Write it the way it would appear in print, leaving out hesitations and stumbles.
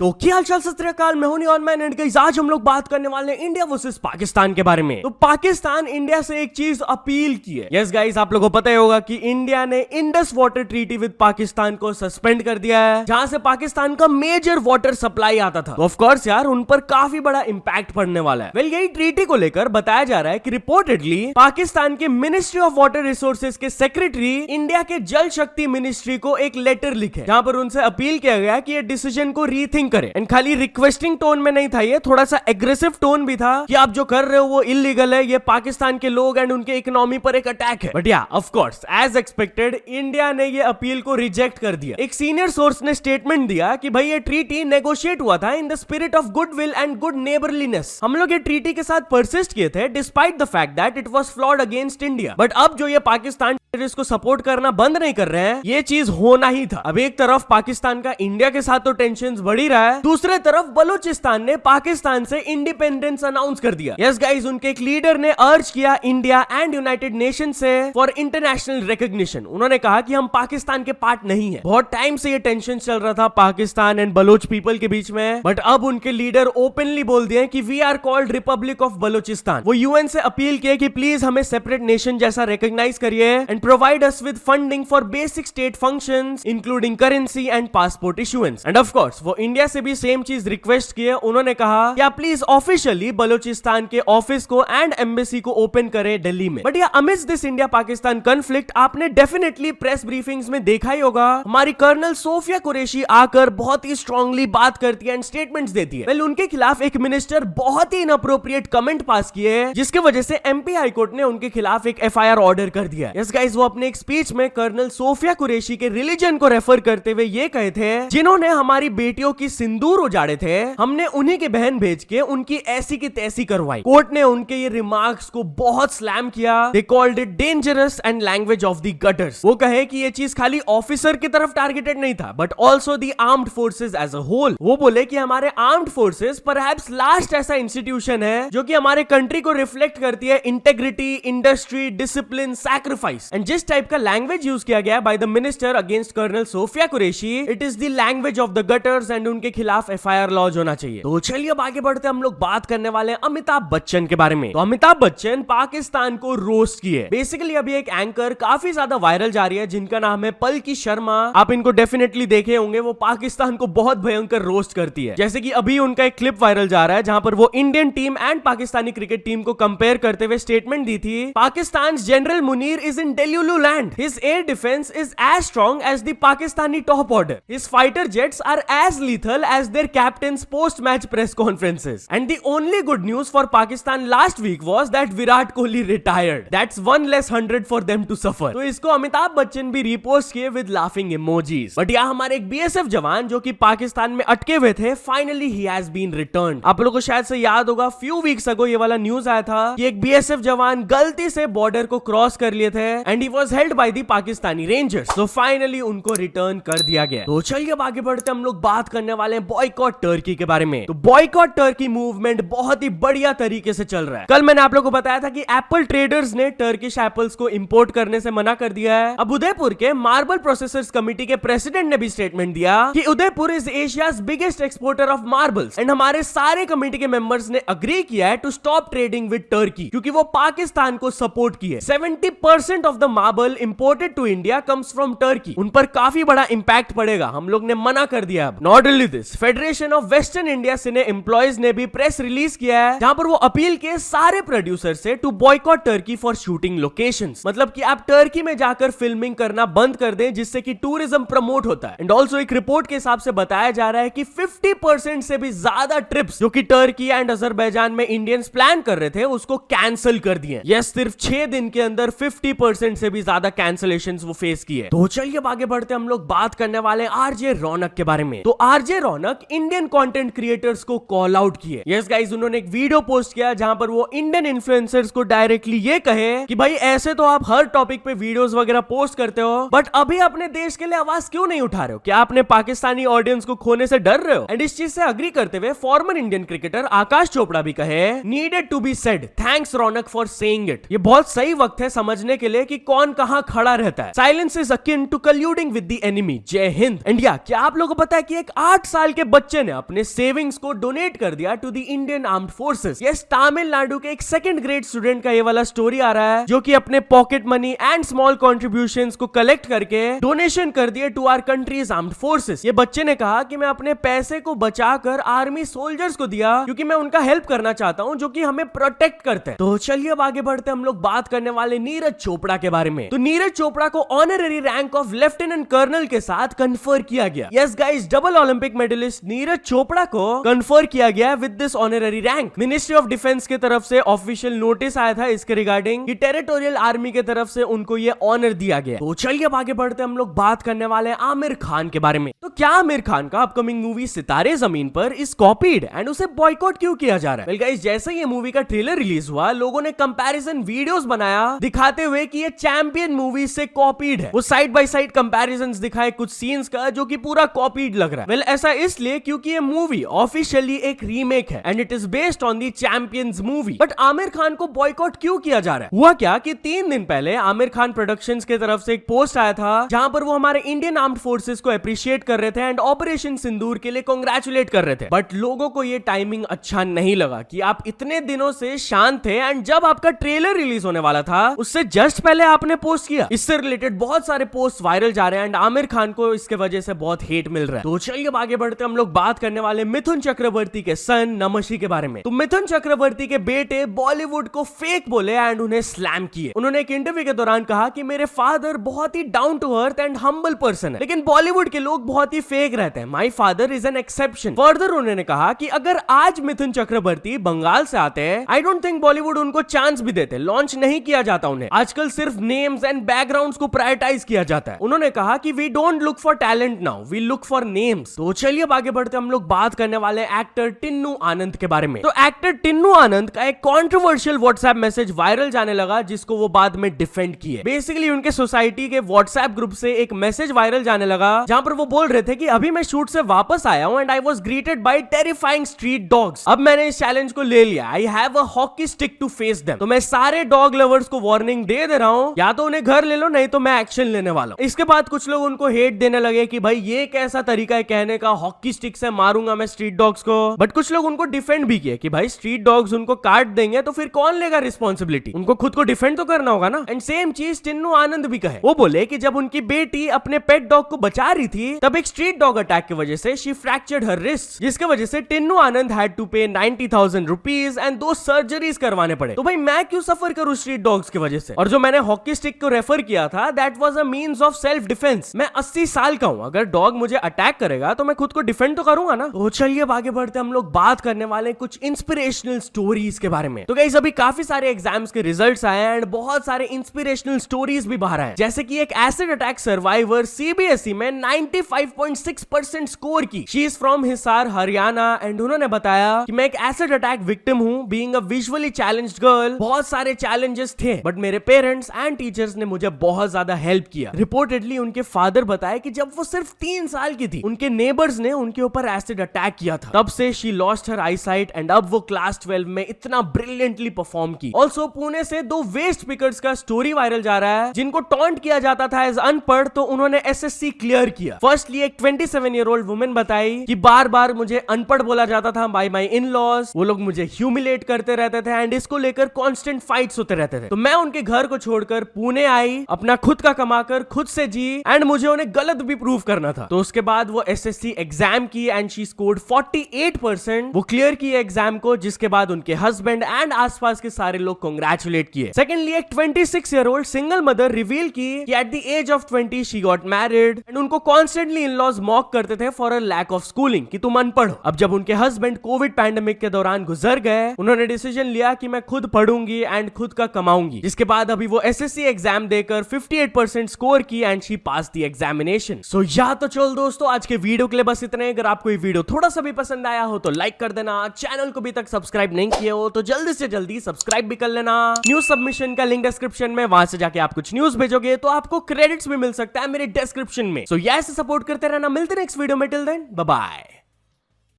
तो क्या हालचाल सत श्री अकाल, मैं हूं नियॉन मैन एंड गाइस आज हम लोग बात करने वाले हैं इंडिया वर्सेस पाकिस्तान के बारे में। तो पाकिस्तान इंडिया से एक चीज अपील की है। यस गाइस, आप लोगों को पता ही होगा कि इंडिया ने Indus water treaty with Pakistan को सस्पेंड कर दिया है, जहां से पाकिस्तान का मेजर वाटर सप्लाई आता था। तो ऑफ कोर्स यार उन पर काफी बड़ा इंपैक्ट पड़ने वाला है। वेल, यही ट्रीटी को लेकर बताया जा रहा है कि रिपोर्टेडली पाकिस्तान के मिनिस्ट्री ऑफ वाटर रिसोर्सेज के सेक्रेटरी इंडिया के जल शक्ति मिनिस्ट्री को एक लेटर लिखे, जहां पर उनसे अपील किया गया कि ये डिसीजन को रीथिंक करे। एंड खाली रिक्वेस्टिंग टोन में नहीं था, ये थोड़ा सा एग्रेसिव टोन भी था कि आप जो कर रहे हो वो इलीगल है, ये पाकिस्तान के लोग एंड उनके इकोनॉमी पर एक अटैक है। बट या of course as expected India ने ये अपील को रिजेक्ट कर दिया। एक सीनियर सोर्स ने स्टेटमेंट दिया कि भाई ये ट्रीटी नेगोशिएट हुआ था in the spirit of goodwill and good neighbourliness. हम लोग ये ट्रीटी के साथ परसिस्ट किए थे despite the fact that it was flawed against India. But अब जो ये पाकिस्तान इसको सपोर्ट करना बंद नहीं कर रहे हैं, ये चीज होना ही था। अब एक तरफ पाकिस्तान का इंडिया के साथ तो टेंशन बढ़ ही रहा है, दूसरे तरफ बलूचिस्तान ने पाकिस्तान से इंडिपेंडेंस अनाउंस कर दिया। यस गाइस, उनके एक लीडर ने अर्ज किया इंडिया एंड यूनाइटेड नेशन से फॉर इंटरनेशनल रिकॉग्निशन। उन्होंने कहा कि हम पाकिस्तान के पार्ट नहीं है। बहुत टाइम से ये टेंशन चल रहा था पाकिस्तान एंड बलोच पीपल के बीच में, बट अब उनके लीडर ओपनली बोल दिए कि we are called republic of Balochistan. वो यूएन से अपील किए कि प्लीज हमें सेपरेट नेशन जैसा रिकॉग्नाइज करिए and provide us with funding for basic state functions including currency and passport issuance. And of course वो इंडिया से भी सेम चीज रिक्वेस्ट किए। उन्होंने कहा कि आप प्लीज ऑफिशियली बलूचिस्तान के ऑफिस को एंड एम्बेसी को ओपन करें दिल्ली में। बट या amidst this India Pakistan conflict आपने डेफिनेटली प्रेस ब्रीफिंग्स में देखा ही होगा, हमारी कर्नल सोफिया कुरैशी आकर बहुत ही स्ट्रांगली बात करती है एंड स्टेटमेंट्स देती है। वेल, उनके खिलाफ एक मिनिस्टर बहुत ही इनअप्रोप्रिएट कमेंट पास किए, जिसके वजह से एमपी हाईकोर्ट ने उनके खिलाफ एक एफआईआर ऑर्डर कर दिया। यस गाइस, वो अपने एक स्पीच में कर्नल सोफिया कुरैशी के रिलीजन को रेफर करते हुए ये कहे थे, जिन्होंने हमारी बेटियों की सिंदूर उजाड़े थे, हमने उन्हीं के बहन भेज के उनकी ऐसी की तैसी करवाई। कोर्ट ने उनके ये रिमार्क्स को बहुत स्लैम किया। They called it dangerous and language of the gutters. वो कहे कि ये चीज खाली ऑफिसर की तरफ टारगेटेड नहीं था, but also the armed forces as a whole. वो बोले कि हमारे आर्म्ड फोर्सेज परहैप्स लास्ट ऐसा इंस्टीट्यूशन है जो कि हमारे कंट्री को रिफ्लेक्ट करती है integrity, industry, discipline, sacrifice. And जिस टाइप का लैंग्वेज यूज किया गया by the minister against colonel Sofiya Qureshi, it is the language of the gutters and उनके खिलाफ एफआईआर लॉन्च होना चाहिए। तो चलिए अब आगे बढ़ते हम लोग बात करने वाले हैं अमिताभ बच्चन के बारे में। तो अमिताभ बच्चन पाकिस्तान को रोस्ट किए। बेसिकली अभी एक एंकर काफी ज्यादा वायरल जा रही है जिनका नाम है पलकी शर्मा। आप इनको डेफिनेटली देखे होंगे, वो पाकिस्तान को बहुत भयंकर रोस्ट करती है। जैसे कि अभी उनका एक क्लिप वायरल जा रहा है जहां पर वो Indian team and Pakistani cricket team को कंपेयर करते हुए स्टेटमेंट दी थी, Pakistan general Munir is in delulu land, his air defence is as strong as the Pakistani top order. His fighter jets are as lethal as their captains post-match press conferences. And the only good news for Pakistan last week was that Virat Kohli retired. That's one less 100 for them to suffer. तो इसको अमिताभ बच्चन भी repost किए with laughing emojis. But यहाँ हमारे एक BSF जवान जो कि पाकिस्तान में अटके हुए थे, finally he has been returned. आप लोगों को शायद से याद होगा, few weeks ago ये वाला न्यूज आया था कि एक बीएसएफ जवान गलती से बॉर्डर को क्रॉस कर लिए थे and he was held by the Pakistani rangers. तो फाइनली उनको रिटर्न कर दिया गया। तो चलिए अब आगे बढ़ते हम लोग बात करने वाले हैं बॉयकॉट टर्की के बारे में। तो बॉयकॉट टर्की मूवमेंट बहुत ही बढ़िया तरीके से चल रहा है। कल मैंने आप लोगों को बताया था कि एप्पल ट्रेडर्स ने टर्किश एप्पल्स को इंपोर्ट करने से मना कर दिया है। अब उदयपुर के मार्बल प्रोसेसर्स कमेटी के प्रेसिडेंट ने भी स्टेटमेंट दिया कि Udaipur is Asia's biggest exporter of marbles and हमारे सारे कमेटी के मेंबर्स ने अग्री किया है to stop trading with Turkey, क्योंकि वो पाकिस्तान को सपोर्ट किए। 70% of the marble imported to India comes from Turkey. उन पर काफी बड़ा इंपैक्ट पड़ेगा, हम लोग ने मना कर दिया। अब not only this, federation of western India cine employees ने भी प्रेस रिलीज किया है जहां पर वो अपील किए सारे प्रोड्यूसर से to boycott Turkey for shooting locations. मतलब कि आप टर्की में जाकर फिल्मिंग करना बंद कर दें, जिससे कि टूरिज्म प्रमोट होता है। एंड ऑल्सो एक रिपोर्ट के हिसाब से बताया जा रहा है कि 50% से भी ज्यादा ट्रिप्स जो कि टर्की एंड अजरबैजान में इंडियंस प्लान कर रहे थे उसको कैंसिल कर दिए। यस, सिर्फ 6 दिन के अंदर 50% से भी ज्यादा कैंसिलेशंस वो फेस किए। तो चलिए अब आगे बढ़ते हम लोग बात करने वाले हैं आरजे रौनक के बारे में। तो आरजे रौनक इंडियन कंटेंट क्रिएटर्स को कॉल आउट किए। यस गाइस, उन्होंने एक वीडियो पोस्ट किया जहां पर वो इंडियन इन्फ्लुएंसर्स को डायरेक्टली ये कहे कि भाई ऐसे तो आप हर टॉपिक पे वीडियोस वगैरह पोस्ट करते हो, बट अभी अपने देश के लिए आवाज क्यों नहीं उठा रहे हो? क्या आपने पाकिस्तानी ऑडियंस को खोने से डर रहे हो? एंड इस चीज से अग्री करते हुए former Indian cricketer Aakash Chopra भी कहे, needed to be said, thanks Raunak for saying it. ये बहुत सही वक्त है समझने के लिए कि कौन कहां खड़ा रहता है। Silence is akin to colluding with the enemy. जय हिंद इंडिया। क्या आप लोगों को पता है कि एक 8 साल के बच्चे ने अपने सेविंग्स को डोनेट कर दिया to the Indian armed forces. Yes, Tamil Nadu के एक 2nd ग्रेड स्टूडेंट का ये वाला स्टोरी आ रहा है, जो कि अपने pocket money and small contributions को कलेक्ट करके डोनेशन कर दिए to our country's armed forces. ये बच्चे ने कहा कि मैं अपने पैसे को बचाकर आर्मी सोल्जर्स को दिया क्योंकि मैं उनका हेल्प करना चाहता हूं, जो कि हमें प्रोटेक्ट करते हैं। तो चलिए अब आगे बढ़ते हैं। हम लोग बात करने वाले नीरज चोपड़ा के बारे में। तो नीरज चोपड़ा को honorary rank of lieutenant colonel के साथ कन्फर किया गया। Yes guys, double Olympic medallist Neeraj Chopra को कन्फर किया गया with this honorary rank. Ministry of defence की तरफ से ऑफिशियल नोटिस आया था इसके रिगार्डिंग कि टेरिटोरियल आर्मी की तरफ से उनको ये ऑनर दिया गया। तो चलिए अब आगे बढ़ते हैं। हम लोग बात करने वाले हैं आमिर खान के बारे में। तो क्या आमिर खान का अपकमिंग मूवी सितारे जमीन पर इज कॉपीड एंड उसे बॉयकॉट क्यों किया जा रहा है? वेल गाइस, जैसे ये मूवी का ट्रेलर रिलीज हुआ, लोगों ने कंपैरिजन वीडियोस बनाया दिखाते हुए कि ये चैंपियन मूवी से कॉपीड है। वो साइड बाय साइड कंपैरिजंस दिखाए कुछ सीन्स का, जो कि पूरा कॉपीड लग रहा है। वेल ऐसा इसलिए क्योंकि ये मूवी ऑफिशियली एक रीमेक है and it is based on the champions movie. But Aamir Khan को बॉयकॉट क्यों किया जा रहा है? हुआ क्या कि 3 दिन पहले आमिर खान प्रोडक्शंस की तरफ से एक पोस्ट आया था, जहां पर वो हमारे इंडियन आर्म्ड फोर्सेस को अप्रिशिएट कर रहे थे एंड ऑपरेशन सिंदूर के लिए कांग्रेचुलेट कर रहे थे। बट लोगों को ये टाइमिंग अच्छा नहीं लगा कि आप इतने दिनों से शांत थे एंड जब आपका ट्रेलर रिलीज होने वाला था उससे जस्ट पहले आपने पोस्ट किया। इससे रिलेटेड बहुत सारे पोस्ट वायरल जा रहे हैं एंड आमिर खान को इसके वजह से बहुत हेट मिल रहा है। तो चलिए अब आगे बढ़ते हम लोग बात करने वाले मिथुन चक्रवर्ती के सन नमशी के बारे में। तो मिथुन चक्रवर्ती के बेटे बॉलीवुड को फेक बोले एंड उन्हें स्लैम किए। उन्होंने एक इंटरव्यू के दौरान कहा कि मेरे फादर बहुत ही down to earth and humble person है, लेकिन बॉलीवुड के लोग बहुत ही फेक रहते हैं। My father is an exception. Further उन्होंने कहा कि अगर आज मिथुन चक्रवर्ती बंगाल से आते हैं, आई डोंट थिंक बॉलीवुड उनको चांस भी देते। लॉन्च नहीं किया जाता उन्हें। आजकल सिर्फ नेम्स एंड बैकग्राउंड्स को प्रायोरिटाइज किया जाता है। उन्होंने कहा कि we don't look for talent now, we look for names. तो चलिए अब आगे बढ़ते हम लोग बात करने वाले एक्टर टिन्नू आनंद के बारे में। तो एक्टर टिन्नू आनंद का एक कंट्रोवर्शियल व्हाट्सएप मैसेज वायरल जाने लगा, जिसको वो बाद में डिफेंड किए। बेसिकली उनके सोसाइटी के व्हाट्सएप ग्रुप से एक मैसेज वायरल जाने लगा, जहां पर वो बोल रहे थे कि अभी मैं शूट से वापस आया हूं and I was greeted by terrifying street dogs. अब मैंने इस चैलेंज को ले लिया। I have a hockey stick to face them. तो मैं सारे डॉग लवर्स को वार्निंग दे रहा हूं, या तो उन्हें घर ले लो, नहीं तो मैं एक्शन लेने वाला हूं। इसके बाद कुछ लोग उनको हेट देने लगे कि भाई ये कैसा तरीका है कहने का, हॉकी स्टिक से मारूंगा मैं स्ट्रीट डॉग्स को। बट कुछ लोग उनको डिफेंड भी किए कि भाई स्ट्रीट डॉग्स उनको काट देंगे तो फिर कौन लेगा रिस्पॉन्सिबिलिटी, उनको खुद को डिफेंड तो करना होगा ना। एंड सेम चीज टिन्नू आनंद भी कहे। वो बोले कि जब उनकी बेटी अपने पेट डॉग को बचा रही थी, तब एक स्ट्रीट डॉग अटैक की वजह से शी फ्रैक्चर्ड हर रिस्ट, जिसके वजह से टिन्नू आनंद हैड टू पे 90,000 रुपीज एंड 2 सर्जरीज करवाने पड़े। तो भाई मैं क्यों सफर करूं स्ट्रीट डॉग्स की वजह से? और जो मैंने हॉकी स्टिक को रेफर किया था, that was a means of self defence. मैं 80 साल का हूं, अगर डॉग मुझे अटैक करेगा तो मैं खुद को डिफेंड तो करूंगा ना। तो चलिए अब आगे बढ़ते हम लोग बात करने वाले कुछ इंस्पिरेशनल स्टोरीज के बारे में। तो गाइस अभी काफी सारे एग्जाम्स के रिजल्ट्स आए हैं एंड बहुत सारे इंस्पिरेशनल स्टोरीज भी बाहर आए, जैसे कि एक एसिड अटैक सर्वाइवर सीबीएसई में 95.6% स्कोर की। She is from Hisar Haryana and उन्होंने बताया कि मैं एक एसिड अटैक विक्टिम हूं, being a visually challenged girl. बहुत सारे चैलेंजेस थे बट मेरे पेरेंट्स एंड टीचर्स ने मुझे बहुत ज्यादा हेल्प किया। रिपोर्टेडली उनके फादर बताया कि जब वो सिर्फ 3 साल की थी, उनके नेबर्स ने उनके ऊपर एसिड अटैक किया था। तब से she lost her eyesight and अब वो क्लास 12 में इतना ब्रिलियंटली परफॉर्म की। ऑल्सो पुणे से 2 वेस्ट पिकर्स का स्टोरी वायरल जा रहा है, जिनको टॉन्ट किया जाता था एज अनपढ़, तो उन्होंने एसएससी क्लियर किया। फर्स्टली एक 27 ईयर ओल्ड वुमेन बताई कि बार बार मुझे अनपढ़ बोला जाता था बाय माय इन लॉज, वो लोग मुझे ह्यूमिलेट करते रहते थे एंड इसको लेकर कांस्टेंट फाइट्स होते रहते थे। तो मैं उनके घर को छोड़कर पुणे आई, अपना खुद का कमाकर खुद से जी एंड मुझे उन्हें गलत भी प्रूव करना था। तो उसके बाद वो एसएससी एग्जाम की एंड शी स्कोर्ड 48%। वो क्लियर की एग्जाम को, जिसके बाद उनके हस्बैंड एंड आसपास के सारे लोग कांग्रेचुलेट किए। सेकेंडली एक 26 year old single mother reveal की कि at the age of 20 she got married and उनको कॉन्स्टेंटली इन लॉज मॉक करते थे for a lack of schooling कि तुम अनपढ़ हो। अब जब उनके हस्बैंड कोविड पैंडेमिक के दौरान गुजर गए, उन्होंने डिसीजन लिया कि मैं खुद पढ़ूंगी एंड खुद का कमाऊंगी, जिसके बाद अभी वो एसएससी एग्जाम देकर 58% स्कोर की and she pass the examination. So या तो चल दोस्तों, आज के वीडियो के लिए बस इतना ही। अगर आपको ये वीडियो थोड़ा सा भी पसंद आया हो तो लाइक कर देना, चैनल को भी तक सब्सक्राइब नहीं किए हो तो जल्दी से जल्दी सब्सक्राइब भी कर लेना। न्यूज सबमिशन का लिंक डिस्क्रिप्शन में, वहां से जाके आप कुछ न्यूज भेजोगे तो आपको क्रेडिट्स भी मिल सकता है मेरे डिस्क्रिप्शन में। सो ऐसे सपोर्ट करते रहना। मिलते हैं नेक्स्ट वीडियो में। Till then bye bye.